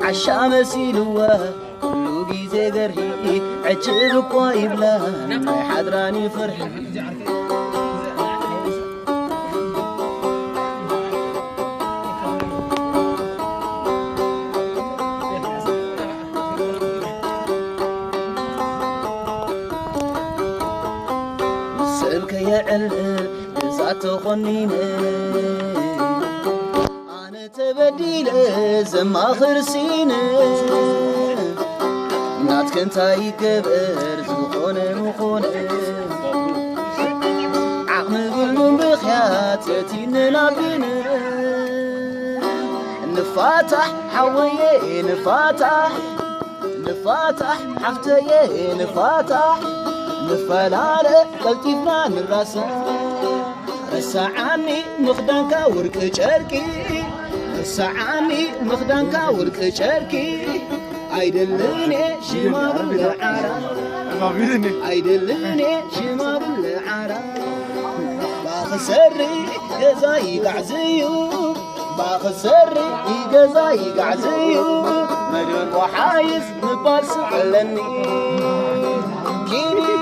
عشا مسيلوا كل جيزة قرهي عجبك وايبلا حضراني فرحي سلك يعلل بزات خنينه أنا تبديل زما خرسينه نات كنتاي كبر مخونه عقم قلن بخيات يتين لابينه نفاتح حويه نفاتح حفتيه نفاتح نفلالة قلتيفنا نراسا رسعني مخدانكا ورك شركي رسعني مخدانكا ورك شركي عيدلني شمال العرب عيدلني شمال العرب باخسري جزاي قعزيو باخسري جزاي قعزيو مدن وحايز مبارس علني كيري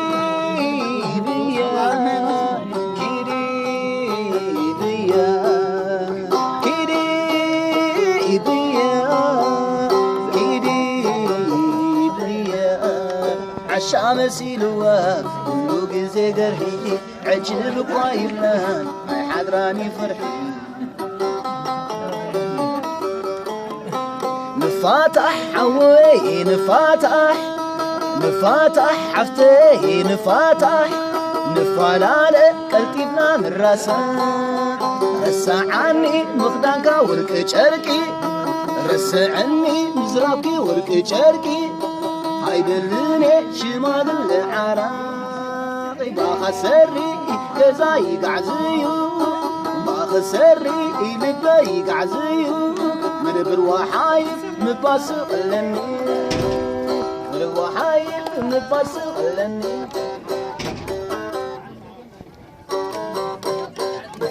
عشا مسيلوا كل جزء قرهي عجبك وايبلان ما حضراني فرحي نفاتح حوي نفاتح حفتي نفاتح نفالالة قلتيفنا من راسا رسعني مخدانكا ورك شركي رسعني مزرابكي ورك شركي عيدلني شمال العراق باخسري جزاي قعزيو باخسري لبي قعزيو من بالوحايف مباسق لني من الوحايف مباسق لني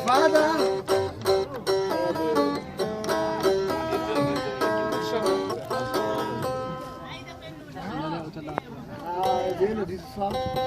فادا زين دي صح